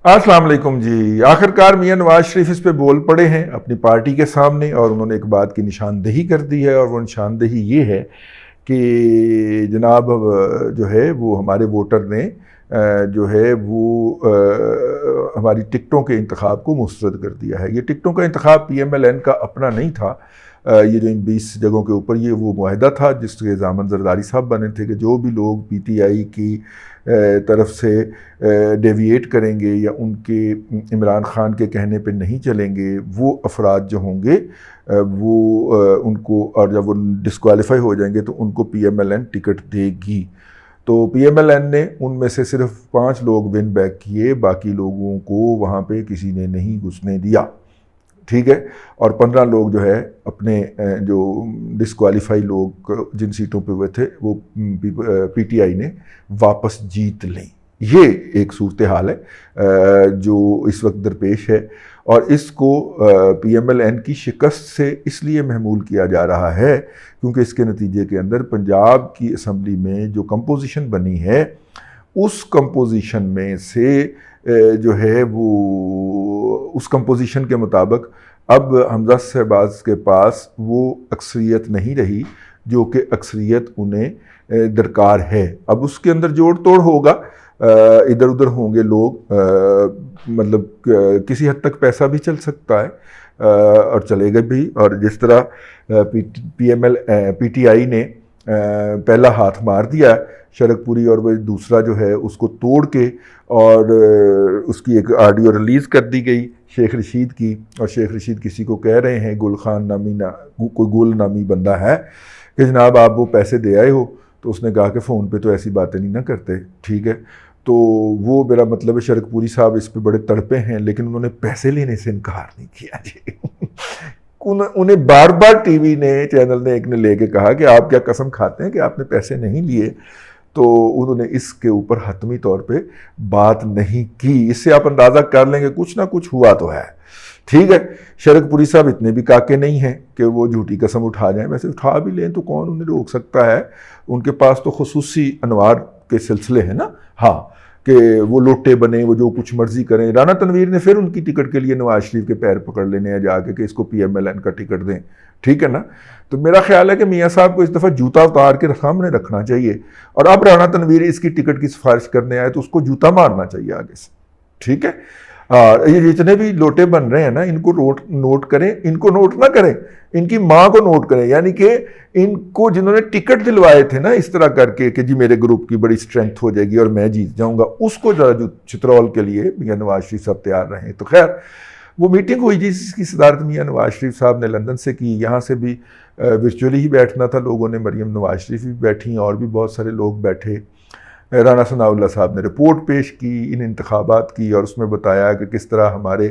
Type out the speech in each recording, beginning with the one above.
السلام علیکم جی۔ آخرکار میاں نواز شریف اس پہ بول پڑے ہیں اپنی پارٹی کے سامنے، اور انہوں نے ایک بات کی نشاندہی کر دی ہے، اور وہ نشاندہی یہ ہے کہ جناب جو ہے وہ ہمارے ووٹر نے جو ہے وہ ہماری ٹکٹوں کے انتخاب کو مسترد کر دیا ہے۔ یہ ٹکٹوں کا انتخاب پی ایم ایل این کا اپنا نہیں تھا، یہ جو ان 20 جگہوں کے اوپر یہ وہ معاہدہ تھا جس کے ضامن زرداری صاحب بنے تھے کہ جو بھی لوگ پی ٹی آئی کی طرف سے ڈیویٹ کریں گے یا ان کے عمران خان کے کہنے پہ نہیں چلیں گے، وہ افراد جو ہوں گے وہ ان کو، اور جب وہ ڈسکوالیفائی ہو جائیں گے تو ان کو P M L N ticket دے گی۔ تو پی ایم ایل این نے ان میں سے صرف 5 لوگ ون بیک کیے، باقی لوگوں کو وہاں پہ کسی نے نہیں گھسنے دیا، ٹھیک ہے۔ اور 15 لوگ جو ہے اپنے جو ڈسکوالیفائی لوگ جن سیٹوں پہ ہوئے تھے وہ پی ٹی آئی نے واپس جیت لیں۔ یہ ایک صورتحال ہے جو اس وقت درپیش ہے، اور اس کو پی ایم ایل این کی شکست سے اس لیے محمول کیا جا رہا ہے کیونکہ اس کے نتیجے کے اندر پنجاب کی اسمبلی میں جو کمپوزیشن بنی ہے اس کمپوزیشن میں سے جو ہے وہ اس کمپوزیشن کے مطابق اب حمزہ شہباز کے پاس وہ اکثریت نہیں رہی جو کہ اکثریت انہیں درکار ہے۔ اب اس کے اندر جوڑ توڑ ہوگا، ادھر ادھر ہوں گے لوگ، مطلب کسی حد تک پیسہ بھی چل سکتا ہے اور چلے گا بھی، اور جس طرح پی ٹی آئی نے پہلا ہاتھ مار دیا شرک پوری، اور وہ دوسرا جو ہے اس کو توڑ کے اور اس کی ایک آڈیو ریلیز کر دی گئی شیخ رشید کی، اور شیخ رشید کسی کو کہہ رہے ہیں گل خان نامی کوئی گل نامی بندہ ہے کہ جناب آپ وہ پیسے دے آئے ہو، تو اس نے کہا کہ فون پہ تو ایسی باتیں نہیں نہ کرتے، ٹھیک ہے۔ تو وہ میرا مطلب ہے شرک پوری صاحب اس پہ بڑے تڑپے ہیں، لیکن انہوں نے پیسے لینے سے انکار نہیں کیا جی۔ انہیں بار بار ٹی وی نے، چینل نے، ایک نے لے کے کہا کہ آپ کیا قسم کھاتے ہیں کہ آپ نے پیسے نہیں لیے، تو انہوں نے اس کے اوپر حتمی طور پہ بات نہیں کی۔ اس سے آپ اندازہ کر لیں کہ کچھ نہ کچھ ہوا تو ہے، ٹھیک ہے۔ شرک پوری صاحب اتنے بھی کاکے نہیں ہیں کہ وہ جھوٹی قسم اٹھا جائیں، ویسے اٹھا بھی لیں تو کون انہیں روک سکتا ہے، ان کے پاس تو خصوصی انوار کے سلسلے ہیں نا، ہاں، کہ وہ لوٹے بنے، وہ جو کچھ مرضی کریں۔ رانا تنویر نے پھر ان کی ٹکٹ کے لیے نواز شریف کے پیر پکڑ لینے ہیں جا کے کہ اس کو پی ایم ایل این کا ٹکٹ دیں، ٹھیک ہے نا۔ تو میرا خیال ہے کہ میاں صاحب کو اس دفعہ جوتا اتار کے سامنے رکھنا چاہیے، اور اب رانا تنویر اس کی ٹکٹ کی سفارش کرنے آئے تو اس کو جوتا مارنا چاہیے آگے سے، ٹھیک ہے۔ یہ جتنے بھی لوٹے بن رہے ہیں نا، ان کو نوٹ کریں، ان کو نوٹ نہ کریں، ان کی ماں کو نوٹ کریں، یعنی کہ ان کو جنہوں نے ٹکٹ دلوائے تھے نا اس طرح کر کے کہ جی میرے گروپ کی بڑی اسٹرینتھ ہو جائے گی اور میں جیت جاؤں گا، اس کو ذرا جو چترول کے لیے میاں نواز شریف صاحب تیار رہیں۔ تو خیر وہ میٹنگ ہوئی جس کی صدارت میاں نواز شریف صاحب نے لندن سے کی، یہاں سے بھی ورچولی ہی بیٹھنا تھا لوگوں نے، مریم نواز شریف بھی بیٹھیں اور بھی بہت سارے لوگ بیٹھے۔ رانا ثناء اللہ صاحب نے رپورٹ پیش کی ان انتخابات کی، اور اس میں بتایا کہ کس طرح ہمارے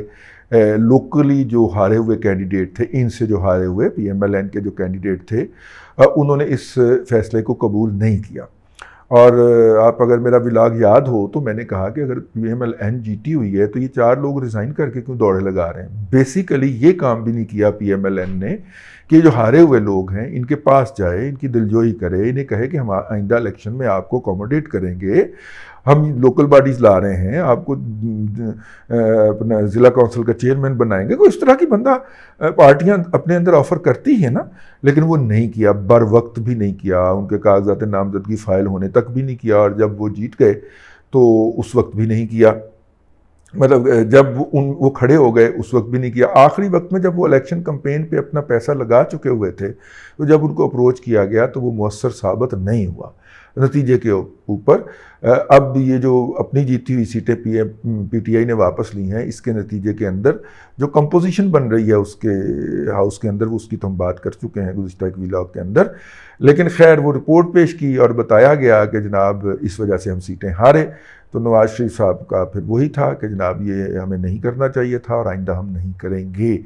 لوکلی جو ہارے ہوئے کینڈیڈیٹ تھے، ان سے جو ہارے ہوئے پی ایم ایل این کے جو کینڈیڈیٹ تھے، انہوں نے اس فیصلے کو قبول نہیں کیا۔ اور آپ اگر میرا ولاگ یاد ہو تو میں نے کہا کہ اگر پی ایم ایل این جیتی ہوئی ہے تو یہ 4 لوگ ریزائن کر کے کیوں دوڑے لگا رہے ہیں۔ بیسیکلی یہ کام بھی نہیں کیا پی ایم ایل این نے کہ جو ہارے ہوئے لوگ ہیں ان کے پاس جائے، ان کی دلجوئی کرے، انہیں کہے کہ ہم آئندہ الیکشن میں آپ کو اکوموڈیٹ کریں گے، ہم لوکل باڈیز لا رہے ہیں، آپ کو اپنا ضلع کونسل کا چیئرمین بنائیں گے۔ کوئی اس طرح کی بندہ پارٹیاں اپنے اندر آفر کرتی ہیں نا، لیکن وہ نہیں کیا، بر وقت بھی نہیں کیا، ان کے کاغذات نامزدگی فائل ہونے تک بھی نہیں کیا، اور جب وہ جیت گئے تو اس وقت بھی نہیں کیا، مطلب جب وہ کھڑے ہو گئے اس وقت بھی نہیں کیا۔ آخری وقت میں جب وہ الیکشن کمپین پہ اپنا پیسہ لگا چکے ہوئے تھے تو جب ان کو اپروچ کیا گیا تو وہ مؤثر ثابت نہیں ہوا نتیجے کے اوپر۔ اب یہ جو اپنی جیتی ہوئی سیٹیں پی ٹی آئی نے واپس لی ہیں، اس کے نتیجے کے اندر جو کمپوزیشن بن رہی ہے اس کے ہاؤس کے اندر، اس کی تو ہم بات کر چکے ہیں گزشتہ ایک ولاگ کے اندر، لیکن خیر وہ رپورٹ پیش کی اور بتایا گیا کہ جناب اس وجہ سے ہم سیٹیں ہارے۔ تو نواز شریف صاحب کا پھر وہی تھا کہ جناب یہ ہمیں نہیں کرنا چاہیے تھا، اور آئندہ ہم نہیں کریں گے،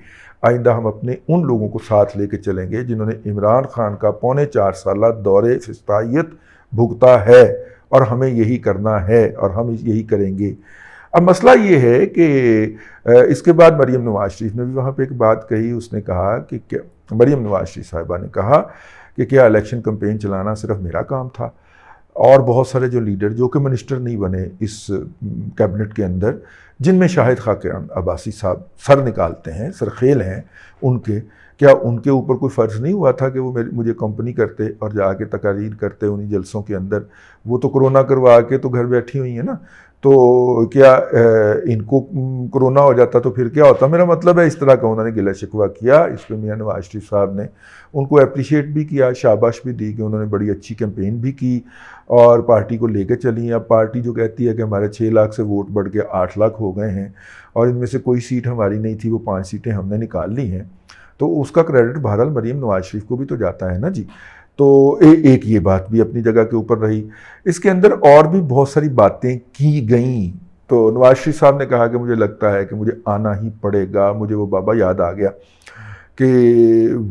آئندہ ہم اپنے ان لوگوں کو ساتھ لے کے چلیں گے جنہوں نے عمران خان کا 4.25 سالہ دورِ فسطائیت بھگتا ہے، اور ہمیں یہی کرنا ہے اور ہم یہی کریں گے۔ اب مسئلہ یہ ہے کہ اس کے بعد مریم نواز شریف نے بھی وہاں پہ ایک بات کہی، اس نے کہا کہ مریم نواز شریف صاحبہ نے کہا کہ کیا الیکشن کمپین چلانا صرف میرا کام تھا؟ اور بہت سارے جو لیڈر جو کہ منسٹر نہیں بنے اس کیبنٹ کے اندر، جن میں شاہد خاقان عباسی صاحب سر نکالتے ہیں، سرخیل ہیں ان کے، کیا ان کے اوپر کوئی فرض نہیں ہوا تھا کہ وہ مجھے کمپنی کرتے اور جا کے تقاریر کرتے انہی جلسوں کے اندر؟ وہ تو کرونا کروا کے تو گھر بیٹھی ہوئی ہیں نا، تو کیا ان کو کرونا ہو جاتا تو پھر کیا ہوتا؟ میرا مطلب ہے اس طرح کا انہوں نے گلہ شکوہ کیا، اس پہ میاں نواز شریف صاحب نے ان کو اپریشیٹ بھی کیا، شاباش بھی دی کہ انہوں نے بڑی اچھی کیمپین بھی کی اور پارٹی کو لے کے چلی۔ اب پارٹی جو کہتی ہے کہ ہمارے 6 لاکھ سے ووٹ بڑھ کے 8 لاکھ ہو گئے ہیں اور ان میں سے کوئی سیٹ ہماری نہیں تھی، وہ 5 سیٹیں ہم نے نکال لی ہیں، تو اس کا کریڈٹ بہرحال مریم نواز شریف کو بھی تو جاتا ہے نا جی۔ تو ایک یہ بات بھی اپنی جگہ کے اوپر رہی۔ اس کے اندر اور بھی بہت ساری باتیں کی گئیں۔ تو نواز شریف صاحب نے کہا کہ مجھے لگتا ہے کہ مجھے آنا ہی پڑے گا۔ مجھے وہ بابا یاد آ گیا کہ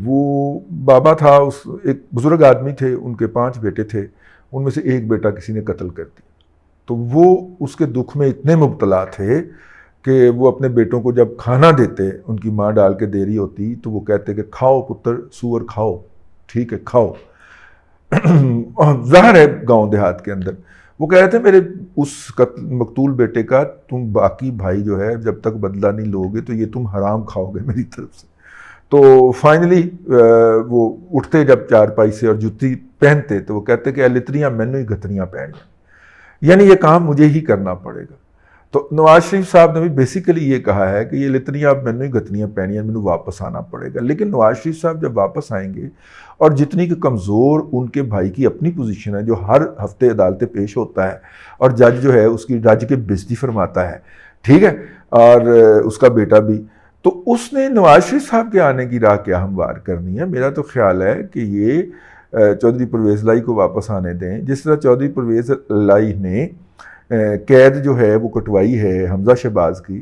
وہ بابا تھا، ایک بزرگ آدمی تھے، ان کے 5 بیٹے تھے، ان میں سے ایک بیٹا کسی نے قتل کر دیا، تو وہ اس کے دکھ میں اتنے مبتلا تھے کہ وہ اپنے بیٹوں کو جب کھانا دیتے، ان کی ماں ڈال کے دے رہی ہوتی تو وہ کہتے کہ کھاؤ پتر سور کھاؤ، ٹھیک ہے کھاؤ۔ ظاہر ہے گاؤں دیہات کے اندر وہ کہہ رہے تھے میرے اس مقتول بیٹے کا تم باقی بھائی جو ہے جب تک بدلہ نہیں لو گے تو یہ تم حرام کھاؤ گے میری طرف سے۔ تو فائنلی وہ اٹھتے جب چارپائی سے اور جتی پہنتے تو وہ کہتے کہ لتریاں مینوں ہی گتریاں پہنیاں، یعنی یہ کام مجھے ہی کرنا پڑے گا۔ تو نواز شریف صاحب نے بھی بیسیکلی یہ کہا ہے کہ یہ لتریاں اب مینوں ہی گتریاں پہنیاں، مینوں واپس آنا پڑے گا۔ لیکن نواز شریف صاحب جب واپس آئیں گے اور جتنی کہ کمزور ان کے بھائی کی اپنی پوزیشن ہے جو ہر ہفتے عدالتیں پیش ہوتا ہے اور جج جو ہے اس کی جج کی بےزتی فرماتا ہے، ٹھیک ہے، اور اس کا بیٹا بھی، تو اس نے نواز شریف صاحب کے آنے کی راہ کیا ہموار کرنی ہے؟ میرا تو خیال ہے کہ یہ چودھری پرویز الہی کو واپس آنے دیں۔ جس طرح چودھری پرویز الہی نے قید جو ہے وہ کٹوائی ہے حمزہ شہباز کی،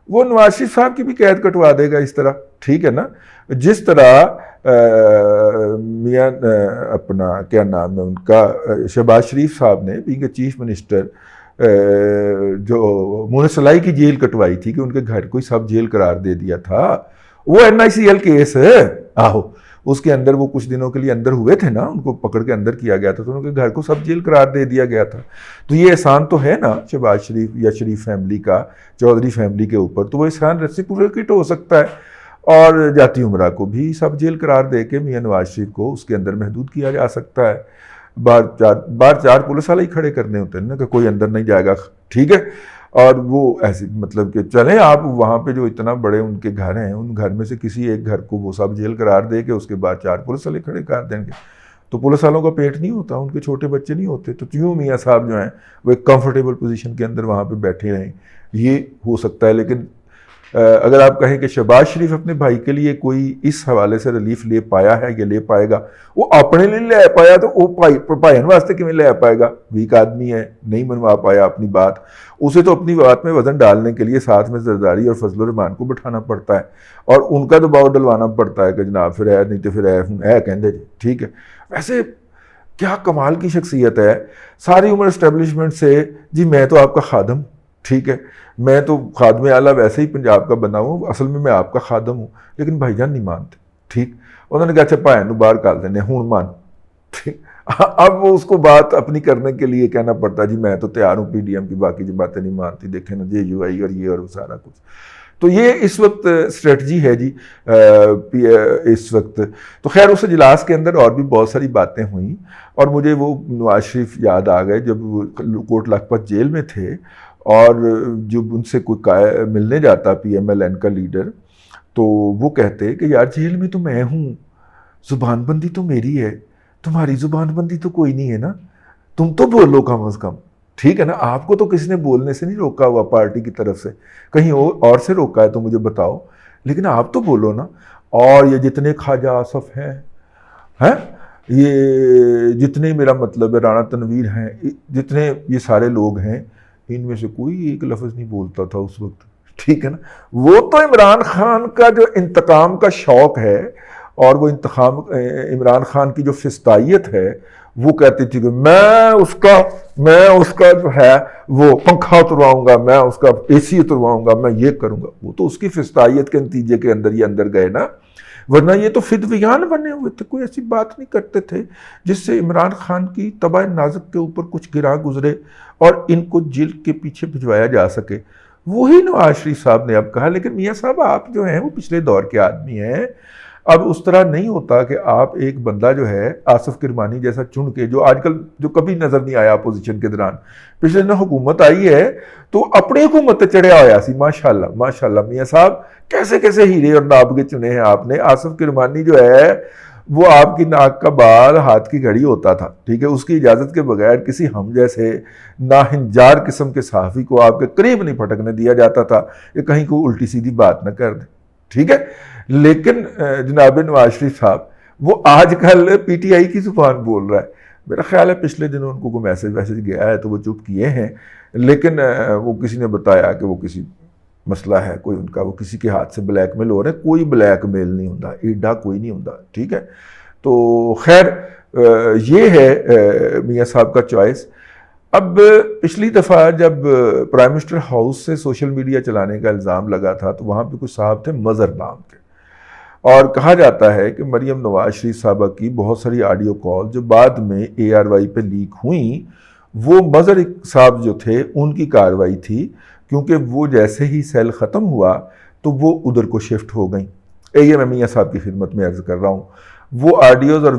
وہ نواز شریف صاحب کی بھی قید کٹوا دے گا اس طرح، ٹھیک ہے نا؟ جس طرح میاں اپنا کیا نام ہے ان کا شہباز شریف صاحب نے بینگ اے چیف منسٹر جو مونس الہی کی جیل کٹوائی تھی کہ ان کے گھر کو ہی سب جیل قرار دے دیا تھا، وہ NICL کیس ہے، آہو اس کے اندر وہ کچھ دنوں کے لیے اندر ہوئے تھے نا، ان کو پکڑ کے اندر کیا گیا تھا تو ان کے گھر کو سب جیل قرار دے دیا گیا تھا۔ تو یہ احسان تو ہے نا شہباز شریف یا شریف فیملی کا چودھری فیملی کے اوپر، تو وہ احسان ریسیپروکیٹ ہو سکتا ہے اور جاتی عمرہ کو بھی سب جیل قرار دے کے میاں نواز شریف کو اس کے اندر محدود کیا جا سکتا ہے۔ بار 4 پولیس والے ہی کھڑے کرنے ہوتے ہیں نا کہ کوئی اندر نہیں جائے گا، ٹھیک ہے، اور وہ ایسے مطلب کہ چلیں آپ وہاں پہ جو اتنا بڑے ان کے گھر ہیں ان گھر میں سے کسی ایک گھر کو وہ سب جیل قرار دے کے اس کے بعد 4 پولیس والے کھڑے کر دیں گے، تو پولیس والوں کا پیٹ نہیں ہوتا، ان کے چھوٹے بچے نہیں ہوتے، تو کیوں میاں صاحب جو ہیں وہ ایک کمفرٹیبل پوزیشن کے اندر وہاں پہ بیٹھے رہیں، یہ ہو سکتا ہے۔ لیکن اگر آپ کہیں کہ شہباز شریف اپنے بھائی کے لیے کوئی اس حوالے سے ریلیف لے پایا ہے یا لے پائے گا، وہ اپنے لیے لے پایا تو وہ بھائین واسطے کیوں لے پائے گا؟ ویک آدمی ہے، نہیں منوا پایا اپنی بات، اسے تو اپنی بات میں وزن ڈالنے کے لیے ساتھ میں زرداری اور فضل الرحمان کو بٹھانا پڑتا ہے اور ان کا دباؤ ڈلوانا پڑتا ہے کہ جناب پھر ہے نہیں تو پھر ہے کہندے جی، ٹھیک ہے۔ ویسے کیا کمال کی شخصیت ہے، ساری عمر اسٹیبلشمنٹ سے جی میں تو آپ کا خادم، ٹھیک ہے، میں تو خادم اعلیٰ ویسے ہی پنجاب کا بنا ہوں، اصل میں آپ کا خادم ہوں، لیکن بھائی جان نہیں مانتے، ٹھیک، انہوں نے کہا اچھا بھائی نو باہر کر دینے ہوں مان، ٹھیک۔ اب وہ اس کو بات اپنی کرنے کے لیے کہنا پڑتا جی میں تو تیار ہوں، PDM کی باقی جو باتیں نہیں مانتی، دیکھیں نا JUI اور یہ اور سارا کچھ۔ تو یہ اس وقت اسٹریٹجی ہے جی اس وقت۔ تو خیر اس اجلاس کے اندر اور بھی بہت ساری باتیں ہوئیں اور مجھے وہ نواز شریف یاد آ گئے جب وہ کوٹ لکھپت جیل میں تھے اور جب ان سے کوئی ملنے جاتا PMLN کا لیڈر تو وہ کہتے کہ یار جیل میں تو میں ہوں، زبان بندی تو میری ہے، تمہاری زبان بندی تو کوئی نہیں ہے نا، تم تو بولو کم از کم، ٹھیک ہے نا، آپ کو تو کسی نے بولنے سے نہیں روکا ہوا پارٹی کی طرف سے، کہیں اور سے روکا ہے تو مجھے بتاؤ، لیکن آپ تو بولو نا۔ اور یہ جتنے خواجہ آصف ہیں یہ جتنے میرا مطلب ہے رانا تنویر ہیں، جتنے یہ سارے لوگ ہیں، ان میں سے کوئی ایک لفظ نہیں بولتا تھا اس وقت، ٹھیک ہے نا۔ وہ تو عمران خان کا جو انتقام کا شوق ہے اور وہ عمران خان کی جو فستائیت ہے وہ کہتی تھی کہ میں اس کا جو ہے وہ پنکھا اترواؤں گا، میں اس کا AC اترواؤں گا، میں یہ کروں گا، وہ تو اس کی فستائیت کے نتیجے کے اندر یہ اندر گئے نا۔ ورنہ یہ تو فدویان بنے ہوئے تھے، کوئی ایسی بات نہیں کرتے تھے جس سے عمران خان کی طبع نازک کے اوپر کچھ گرا گزرے اور ان کو جیل کے پیچھے بھجوایا جا سکے۔ وہی نواز شریف صاحب نے اب کہا، لیکن میاں صاحب آپ جو ہیں وہ پچھلے دور کے آدمی ہیں، اب اس طرح نہیں ہوتا کہ آپ ایک بندہ جو ہے آصف کرمانی جیسا چن کے، جو آج کل جو کبھی نظر نہیں آیا اپوزیشن کے دوران، پچھلے دنوں حکومت آئی ہے تو اپنی حکومت چڑھیا ہوا سی، ماشاءاللہ ماشاءاللہ میاں صاحب کیسے کیسے ہیرے اور ناب کے چنے ہیں آپ نے۔ آصف کرمانی جو ہے وہ آپ کی ناک کا بال ہاتھ کی گھڑی ہوتا تھا، ٹھیک ہے، اس کی اجازت کے بغیر کسی ہم جیسے ناہنجار قسم کے صحافی کو آپ کے قریب نہیں پھٹکنے دیا جاتا تھا کہ کہیں کوئی الٹی سیدھی بات نہ کر دے، ٹھیک ہے۔ لیکن جناب نواز شریف صاحب وہ آج کل پی ٹی آئی کی زبان بول رہا ہے۔ میرا خیال ہے پچھلے دنوں ان کو کوئی میسج گیا ہے تو وہ چپ کیے ہیں، لیکن وہ کسی نے بتایا کہ وہ کسی مسئلہ ہے کوئی ان کا، وہ کسی کے ہاتھ سے بلیک میل ہو رہا ہے۔ کوئی بلیک میل نہیں ہوتا، ایڈا کوئی نہیں ہوتا، ٹھیک ہے۔ تو خیر یہ ہے میاں صاحب کا چوائس۔ اب پچھلی دفعہ جب پرائم منسٹر ہاؤس سے سوشل میڈیا چلانے کا الزام لگا تھا تو وہاں پہ کچھ صاحب تھے مظہر نام کے، اور کہا جاتا ہے کہ مریم نواز شریف صاحبہ کی بہت ساری آڈیو کال جو بعد میں اے آر وائی پہ لیک ہوئیں، وہ مظہر صاحب جو تھے ان کی کارروائی تھی، کیونکہ وہ جیسے ہی سیل ختم ہوا تو وہ ادھر کو شفٹ ہو گئیں۔ یہ میں میاں صاحب کی خدمت میں عرض کر رہا ہوں۔ وہ آڈیوز اور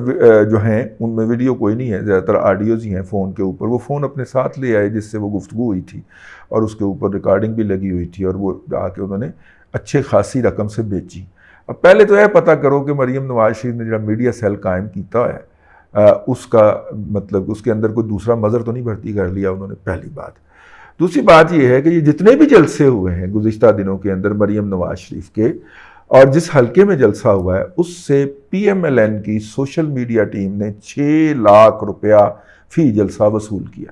جو ہیں ان میں ویڈیو کوئی نہیں ہے، زیادہ تر آڈیوز ہی ہیں فون کے اوپر۔ وہ فون اپنے ساتھ لے آئے جس سے وہ گفتگو ہوئی تھی اور اس کے اوپر ریکارڈنگ بھی لگی ہوئی تھی، اور وہ آ کے انہوں نے اچھے خاصی رقم سے بیچی۔ اب پہلے تو یہ پتہ کرو کہ مریم نواز شریف نے جو میڈیا سیل قائم کیتا ہے اس کا مطلب اس کے اندر کوئی دوسرا مظہر تو نہیں بھرتی کر لیا انہوں نے، پہلی بات۔ دوسری بات یہ ہے کہ یہ جتنے بھی جلسے ہوئے ہیں گزشتہ دنوں کے اندر مریم نواز شریف کے، اور جس حلقے میں جلسہ ہوا ہے اس سے پی ایم ایل این کی سوشل میڈیا ٹیم نے 6 لاکھ روپیہ فی جلسہ وصول کیا۔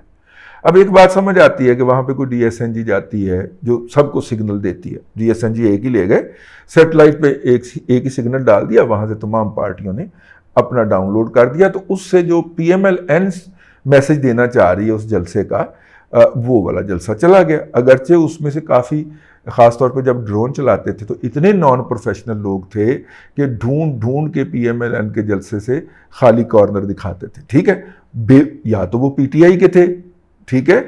اب ایک بات سمجھ آتی ہے کہ وہاں پہ کوئی ڈی ایس این جی جاتی ہے جو سب کو سگنل دیتی ہے، ڈی ایس این جی ایک ہی لے گئے، سیٹلائٹ پہ ایک ہی سگنل ڈال دیا، وہاں سے تمام پارٹیوں نے اپنا ڈاؤن لوڈ کر دیا، تو اس سے جو P M L N message دینا چاہ رہی ہے اس جلسے کا، وہ والا جلسہ چلا گیا۔ اگرچہ اس میں سے کافی، خاص طور پہ جب ڈرون چلاتے تھے تو اتنے نان پروفیشنل لوگ تھے کہ ڈھونڈ کے پی ایم ایل این کے جلسے سے خالی کارنر دکھاتے تھے، ٹھیک ہے، یا تو وہ پی ٹی آئی کے تھے، ٹھیک ہے،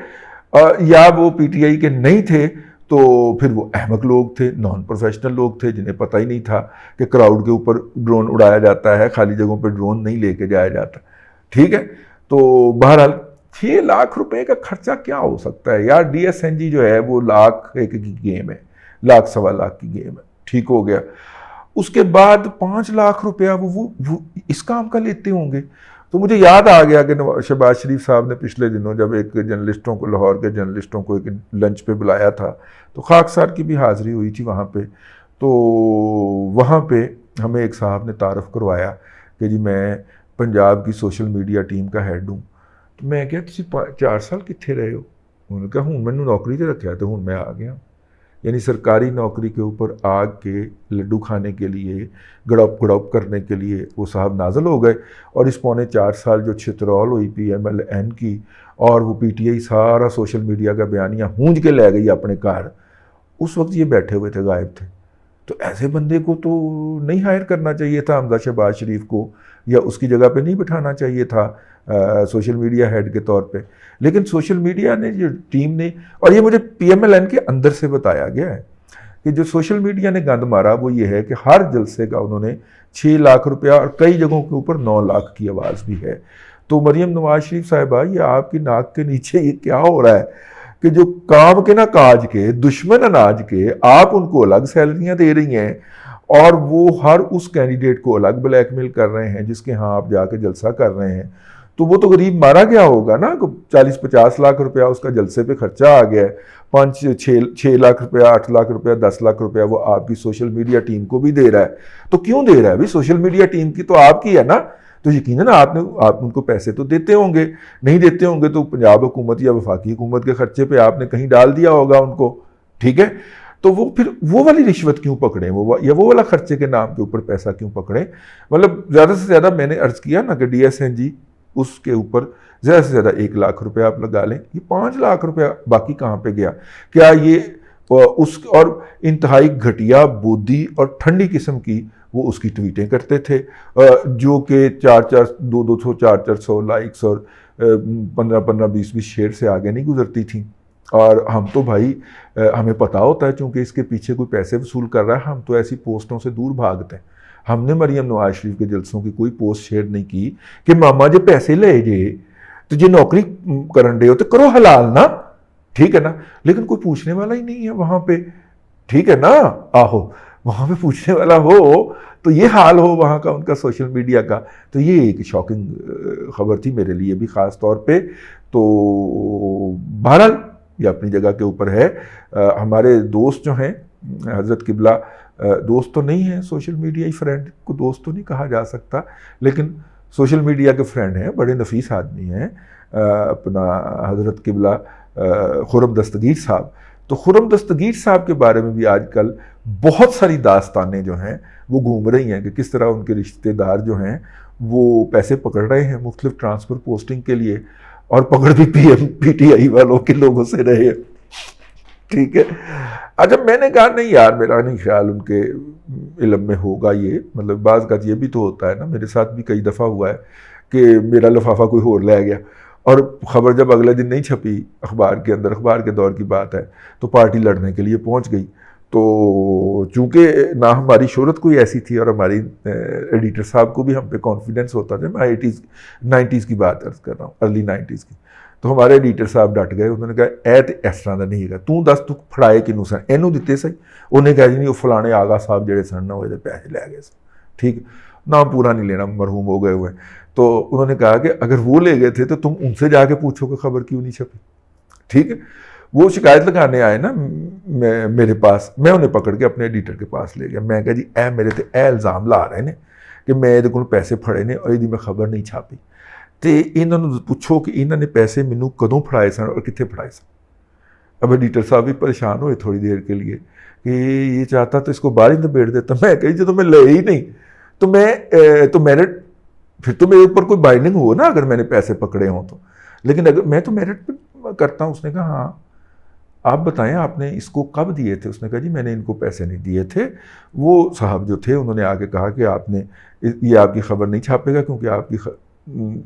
یا وہ پی ٹی آئی کے نہیں تھے تو پھر وہ احمق لوگ تھے، نان پروفیشنل لوگ تھے جنہیں پتہ ہی نہیں تھا کہ کراؤڈ کے اوپر ڈرون اڑایا جاتا ہے، خالی جگہوں پہ ڈرون نہیں لے کے جایا جاتا، ٹھیک ہے۔ تو بہرحال 6 لاکھ روپے کا خرچہ کیا ہو سکتا ہے یار؟ ڈی ایس این جی جو ہے وہ لاکھ ایک کی گیم ہے، لاکھ سوا لاکھ کی گیم ہے، ٹھیک ہو گیا۔ اس کے بعد 5 لاکھ روپیہ وہ اس کام کا لیتے ہوں گے۔ تو مجھے یاد آ گیا کہ شہباز شریف صاحب نے پچھلے دنوں جب ایک جرنلسٹوں کو، لاہور کے جرنلسٹوں کو ایک لنچ پہ بلایا تھا تو خاکسار کی بھی حاضری ہوئی تھی وہاں پہ، تو وہاں پہ ہمیں ایک صاحب نے تعارف کروایا کہ جی میں پنجاب کی سوشل میڈیا ٹیم کا ہیڈ ہوں۔ تو میں کہا تسی 4 سال کتنے رہے ہو؟ انہوں نے کہا ہوں میں نے نوکری تے رکھا ہے تو ہوں میں آ گیا۔ یعنی سرکاری نوکری کے اوپر آگ کے لڈو کھانے کے لیے، گڑوپ کرنے کے لیے وہ صاحب نازل ہو گئے، اور اس 3.25 سال جو چھترول ہوئی پی ایم ایل این کی، اور وہ پی ٹی آئی سارا سوشل میڈیا کا بیانیہ ہونج کے لے گئی اپنے گھر، اس وقت یہ بیٹھے ہوئے تھے، غائب تھے۔ تو ایسے بندے کو تو نہیں ہائر کرنا چاہیے تھا حمزہ شہباز شریف کو، یا اس کی جگہ پہ نہیں بٹھانا چاہیے تھا سوشل میڈیا ہیڈ کے طور پہ۔ لیکن سوشل میڈیا نے جو ٹیم نے، اور یہ مجھے پی ایم ایل این کے اندر سے بتایا گیا ہے کہ جو سوشل میڈیا نے گند مارا وہ یہ ہے کہ ہر جلسے کا انہوں نے 6 لاکھ روپیہ، اور کئی جگہوں کے اوپر 9 لاکھ کی آواز بھی ہے۔ تو مریم نواز شریف صاحبہ، یہ آپ کی ناک کے نیچے یہ کیا ہو رہا ہے کہ جو کام کے نہ کاج کے، دشمن اناج کے، آپ ان کو الگ سیلریاں دے رہی ہیں، اور وہ ہر اس کینڈیڈیٹ کو الگ بلیک میل کر رہے ہیں جس کے ہاں آپ جا کے جلسہ کر رہے ہیں۔ تو وہ تو غریب مارا گیا ہوگا نا، 40-50 لاکھ روپیہ اس کا جلسے پہ خرچہ آ گیا ہے، 5-6 لاکھ روپیہ، 8 لاکھ روپیہ، 10 لاکھ روپیہ وہ آپ کی سوشل میڈیا ٹیم کو بھی دے رہا ہے۔ تو کیوں دے رہا ہے بھی؟ سوشل میڈیا ٹیم کی تو آپ کی ہے نا، تو یقیناً آپ ان کو پیسے تو دیتے ہوں گے، نہیں دیتے ہوں گے تو پنجاب حکومت یا وفاقی حکومت کے خرچے پہ آپ نے کہیں ڈال دیا ہوگا ان کو، ٹھیک ہے۔ تو وہ پھر وہ والی رشوت کیوں پکڑیں، یا وہ والا خرچے کے نام کے اوپر پیسہ کیوں پکڑیں؟ مطلب زیادہ سے زیادہ میں نے عرض کیا نا کہ ڈی ایس این جی، اس کے اوپر زیادہ سے زیادہ 1 لاکھ روپیہ آپ لگا لیں، یہ 5 لاکھ روپیہ باقی کہاں پہ گیا؟ کیا یہ اس اور انتہائی گھٹیا بودی اور ٹھنڈی قسم کی وہ اس کی ٹویٹیں کرتے تھے جو کہ 200 400 لائکس اور 15 20 شیئر سے آگے نہیں گزرتی تھیں. اور ہم تو بھائی ہمیں پتہ ہوتا ہے چونکہ اس کے پیچھے کوئی پیسے وصول کر رہا ہے, ہم تو ایسی پوسٹوں سے دور بھاگتے ہیں. ہم نے مریم نواز شریف کے جلسوں کی کوئی پوسٹ شیئر نہیں کی کہ ماما جے پیسے لے جے تو جے نوکری کرن دے ہو تو کرو حلال نا, ٹھیک ہے نا, لیکن کوئی پوچھنے والا ہی نہیں ہے وہاں پہ, ٹھیک ہے نا. آہو وہاں پہ پوچھنے والا ہو تو یہ حال ہو وہاں کا ان کا سوشل میڈیا کا. تو یہ ایک شاکنگ خبر تھی میرے لیے بھی خاص طور پہ. تو بہرحال یہ اپنی جگہ کے اوپر ہے. ہمارے دوست جو ہیں حضرت قبلہ, دوست تو نہیں ہیں, سوشل میڈیا ہی فرینڈ کو دوست تو نہیں کہا جا سکتا, لیکن سوشل میڈیا کے فرینڈ ہیں, بڑے نفیس آدمی ہیں اپنا حضرت قبلہ خرم دستگیر صاحب. تو خرم دستگیر صاحب کے بارے میں بھی آج کل بہت ساری داستانیں جو ہیں وہ گھوم رہی ہیں کہ کس طرح ان کے رشتہ دار جو ہیں وہ پیسے پکڑ رہے ہیں مختلف ٹرانسفر پوسٹنگ کے لیے, اور پکڑ بھی پی ٹی آئی والوں کے لوگوں سے رہے, ٹھیک ہے. اچھا میں نے کہا نہیں یار, میرا نہیں خیال ان کے علم میں ہوگا یہ, مطلب بعض کا یہ بھی تو ہوتا ہے نا, میرے ساتھ بھی کئی دفعہ ہوا ہے کہ میرا لفافہ کوئی اور لے گیا اور خبر جب اگلے دن نہیں چھپی اخبار کے اندر, اخبار کے دور کی بات ہے, تو پارٹی لڑنے کے لیے پہنچ گئی. تو چونکہ نہ ہماری شہرت کوئی ایسی تھی اور ہماری ایڈیٹر صاحب کو بھی ہم پہ کانفیڈنس ہوتا تھا, میں 90s کی بات عرض کر رہا ہوں, ارلی 90s کی. تو ہمارے ایڈیٹر صاحب ڈٹ گئے, انہوں نے کہا اے تے اس طرح دا نہیں ہے, تو دس تو پھڑائے کنوں سن, اینوں دتے سی. انہیں کہا جی نہیں وہ فلانے آغا صاحب جڑے سن وہ پیسے لے گئے سن, ٹھیک, نام پورا نہیں لینا, مرحوم ہو گئے ہوئے. تو انہوں نے کہا کہ اگر وہ لے گئے تھے تو تم ان سے جا کے پوچھو کہ خبر کیوں نہیں چھپی, ٹھیک ہے. وہ شکایت لگانے آئے نا میرے پاس, میں انہیں پکڑ کے اپنے ایڈیٹر کے پاس لے گیا. میں کہا جی اے میرے تے اے الزام لا رہے ہیں کہ میں یہ کو پیسے پھڑے نے اور یہ میں خبر نہیں چھاپی, تے انہوں نے پوچھو کہ انہوں نے پیسے مینوں کدوں پھڑائے سن اور کتنے پھڑائے سن. اب ایڈیٹر صاحب بھی پریشان ہوئے تھوڑی دیر کے لیے کہ یہ چاہتا تو اس کو باہر ہی نبیڑ دیتا. میں کہی جب میں لے ہی نہیں تو میرٹ پھر تو میرے اوپر کوئی بائنڈنگ ہو نا اگر میں نے پیسے پکڑے ہوں تو, لیکن اگر میں تو میرٹ پہ کرتا ہوں. اس نے کہا ہاں آپ بتائیں آپ نے اس کو کب دیے تھے. اس نے کہا جی میں نے ان کو پیسے نہیں دیے تھے. وہ صاحب جو تھے انہوں نے آگے کہا کہ آپ نے یہ آپ کی خبر نہیں چھاپے گا کیونکہ آپ کی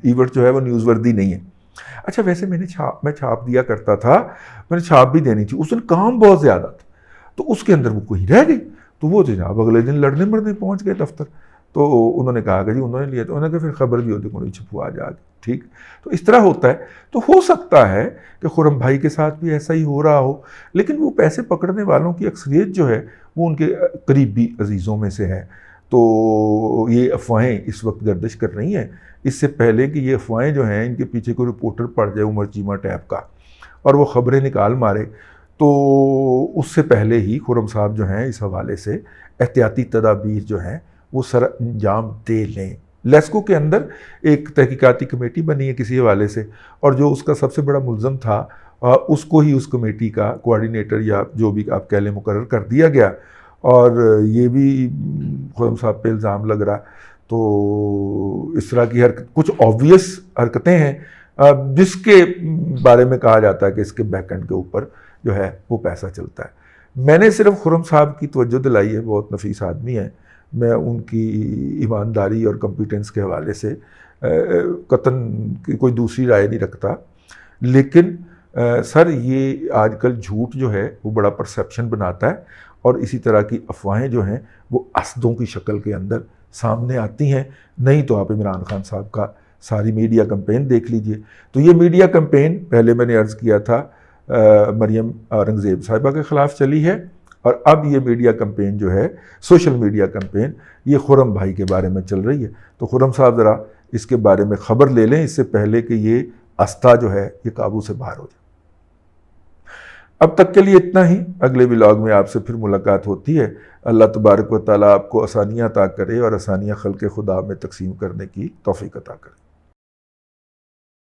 ایونٹ جو ہے وہ نیوز وردی نہیں ہے. اچھا ویسے میں چھاپ دیا کرتا تھا, میں نے چھاپ بھی دینی تھی. اس دن کام بہت زیادہ تھا تو اس کے اندر وہ کہیں رہ گئی. تو وہ جناب اگلے دن لڑنے مرنے پہنچ گئے دفتر. تو انہوں نے کہا کہ جی انہوں نے لیا, تو انہوں نے کہا پھر خبر بھی ہوتی کوئی چھپوا جا کے, ٹھیک. تو اس طرح ہوتا ہے. تو ہو سکتا ہے کہ خرم بھائی کے ساتھ بھی ایسا ہی ہو رہا ہو, لیکن وہ پیسے پکڑنے والوں کی اکثریت جو ہے وہ ان کے قریبی عزیزوں میں سے ہے. تو یہ افواہیں اس وقت گردش کر رہی ہیں. اس سے پہلے کہ یہ افواہیں جو ہیں ان کے پیچھے کوئی رپورٹر پڑ جائے عمر چیمہ ٹیپ کا اور وہ خبریں نکال مارے, تو اس سے پہلے ہی خرم صاحب جو ہیں اس حوالے سے احتیاطی تدابیر جو ہیں وہ سر انجام دے لیں. لیسکو کے اندر ایک تحقیقاتی کمیٹی بنی ہے کسی حوالے سے, اور جو اس کا سب سے بڑا ملزم تھا اس کو ہی اس کمیٹی کا کوارڈینیٹر یا جو بھی آپ کہہ لیں مقرر کر دیا گیا. اور یہ بھی خرم صاحب پہ الزام لگ رہا. تو اس طرح کی کچھ آبویس حرکتیں ہیں جس کے بارے میں کہا جاتا ہے کہ اس کے بیک اینڈ کے اوپر جو ہے وہ پیسہ چلتا ہے. میں نے صرف خرم صاحب کی توجہ دلائی ہے, بہت نفیس آدمی ہیں, میں ان کی ایمانداری اور کمپیٹنس کے حوالے سے قطعاً کوئی دوسری رائے نہیں رکھتا. لیکن سر یہ آج کل جھوٹ جو ہے وہ بڑا پرسیپشن بناتا ہے, اور اسی طرح کی افواہیں جو ہیں وہ اسدوں کی شکل کے اندر سامنے آتی ہیں. نہیں تو آپ عمران خان صاحب کا ساری میڈیا کمپین دیکھ لیجئے. تو یہ میڈیا کمپین پہلے میں نے عرض کیا تھا مریم اورنگزیب صاحبہ کے خلاف چلی ہے, اور اب یہ میڈیا کمپین جو ہے سوشل میڈیا کمپین یہ خرم بھائی کے بارے میں چل رہی ہے. تو خرم صاحب ذرا اس کے بارے میں خبر لے لیں اس سے پہلے کہ یہ استھا جو ہے یہ قابو سے باہر ہو جائے. اب تک کے لیے اتنا ہی. اگلے ولاگ میں آپ سے پھر ملاقات ہوتی ہے. اللہ تبارک و تعالیٰ آپ کو آسانیاں عطا کرے اور آسانیاں خلق خدا میں تقسیم کرنے کی توفیق عطا کرے.